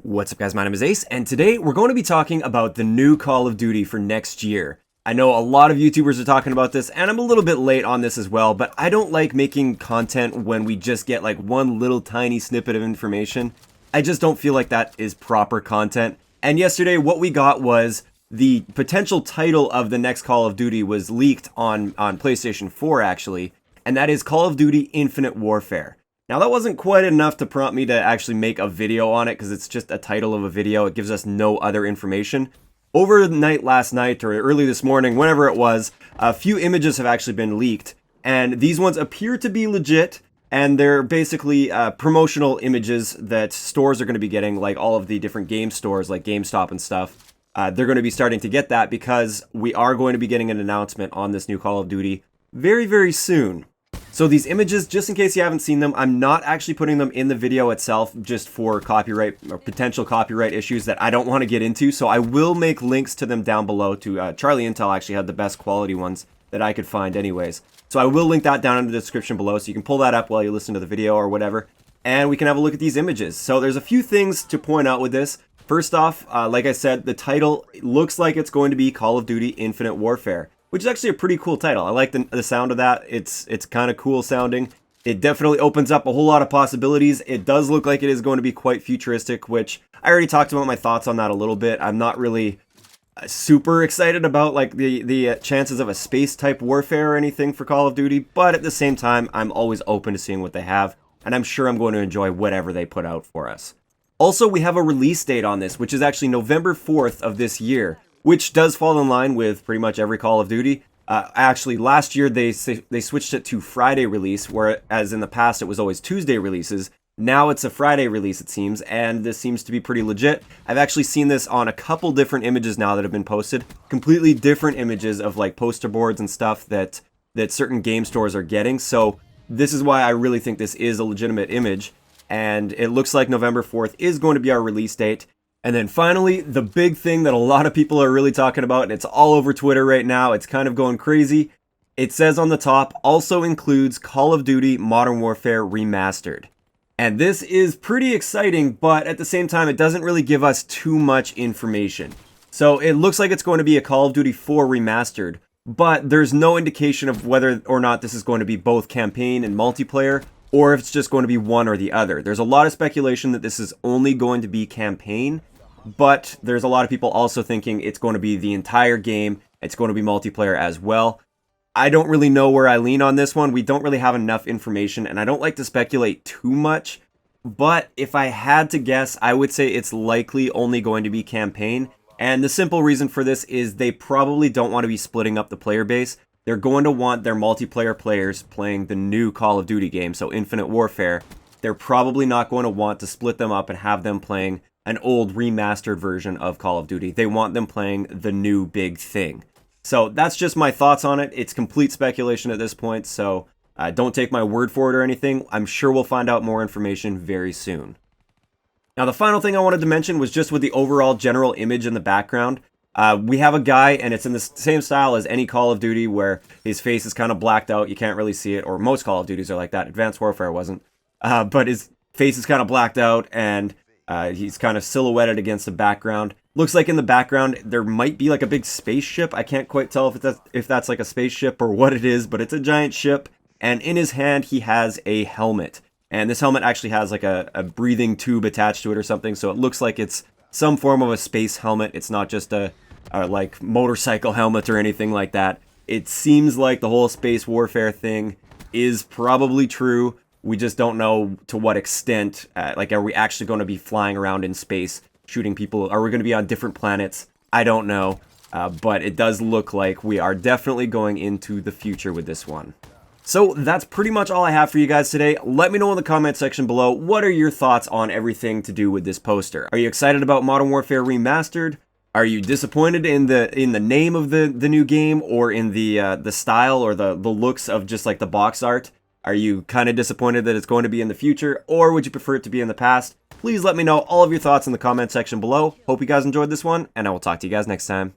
What's up guys, my name is Ace, and today we're going to be talking about the new Call of Duty for next year. I know a lot of YouTubers are talking about this, and I'm a little bit late on this as well, but I don't like making content when we just get like one little tiny snippet of information. I just don't feel like that is proper content. And yesterday what we got was the potential title of the next Call of Duty was leaked on PlayStation 4 actually, and that is Call of Duty Infinite Warfare. Now that wasn't quite enough to prompt me to actually make a video on it because it's just a title of a video. It gives us no other information. Overnight last night or early this morning, whenever it was, a few images have actually been leaked. And these ones appear to be legit. And they're basically promotional images that stores are going to be getting, like all of the different game stores like GameStop and stuff. They're going to be starting to get that because we are going to be getting an announcement on this new Call of Duty very, very soon. So these images, just in case you haven't seen them, I'm not actually putting them in the video itself just for copyright or potential copyright issues that I don't want to get into. So I will make links to them down below to Charlie Intel actually had the best quality ones that I could find anyways. So I will link that down in the description below so you can pull that up while you listen to the video or whatever. And we can have a look at these images. So there's a few things to point out with this. First off, like I said, the title looks like it's going to be Call of Duty Infinite Warfare, which is actually a pretty cool title. I like the sound of that. It's kind of cool sounding. It definitely opens up a whole lot of possibilities. It does look like it is going to be quite futuristic, which I already talked about my thoughts on that a little bit. I'm not really super excited about like the chances of a space type warfare or anything for Call of Duty, but at the same time, I'm always open to seeing what they have, and I'm sure I'm going to enjoy whatever they put out for us. Also, we have a release date on this, which is actually November 4th of this year, which does fall in line with pretty much every Call of Duty. Actually, last year they switched it to Friday release, whereas in the past it was always Tuesday releases. Now it's a Friday release, it seems, and this seems to be pretty legit. I've actually seen this on a couple different images now that have been posted. Completely different images of like poster boards and stuff that certain game stores are getting. So this is why I really think this is a legitimate image. And it looks like November 4th is going to be our release date. And then finally, the big thing that a lot of people are really talking about, and it's all over Twitter right now, it's kind of going crazy. It says on the top, also includes Call of Duty Modern Warfare Remastered. And this is pretty exciting, but at the same time, it doesn't really give us too much information. So it looks like it's going to be a Call of Duty 4 Remastered, but there's no indication of whether or not this is going to be both campaign and multiplayer, or if it's just going to be one or the other. There's a lot of speculation that this is only going to be campaign, but there's a lot of people also thinking it's going to be the entire game. It's going to be multiplayer as well. I don't really know where I lean on this one. We don't really have enough information, and I don't like to speculate too much. But if I had to guess, I would say it's likely only going to be campaign. And the simple reason for this is they probably don't want to be splitting up the player base. They're going to want their multiplayer players playing the new Call of Duty game, so Infinite Warfare. They're probably not going to want to split them up and have them playing an old remastered version of Call of Duty. They want them playing the new big thing. So that's just my thoughts on it. It's complete speculation at this point, so don't take my word for it or anything. I'm sure we'll find out more information very soon. Now the final thing I wanted to mention was just with the overall general image in the background. We have a guy, and it's in the same style as any Call of Duty where his face is kind of blacked out. You can't really see it, or most Call of Duties are like that. Advanced Warfare wasn't. But his face is kind of blacked out, and he's kind of silhouetted against the background. Looks like in the background there might be like a big spaceship. I can't quite tell if that's like a spaceship or what it is, but it's a giant ship. And in his hand he has a helmet. And this helmet actually has like a breathing tube attached to it or something. So it looks like it's some form of a space helmet. It's not just a like motorcycle helmet or anything like that. It seems like the whole space warfare thing is probably true. We just don't know to what extent. Like, are we actually going to be flying around in space, shooting people? Are we going to be on different planets? I don't know. But it does look like we are definitely going into the future with this one. So that's pretty much all I have for you guys today. Let me know in the comment section below, what are your thoughts on everything to do with this poster? Are you excited about Modern Warfare Remastered? Are you disappointed in the name of the new game, or in the style or the looks of just like the box art? Are you kind of disappointed that it's going to be in the future, or would you prefer it to be in the past? Please let me know all of your thoughts in the comment section below. Hope you guys enjoyed this one, and I will talk to you guys next time.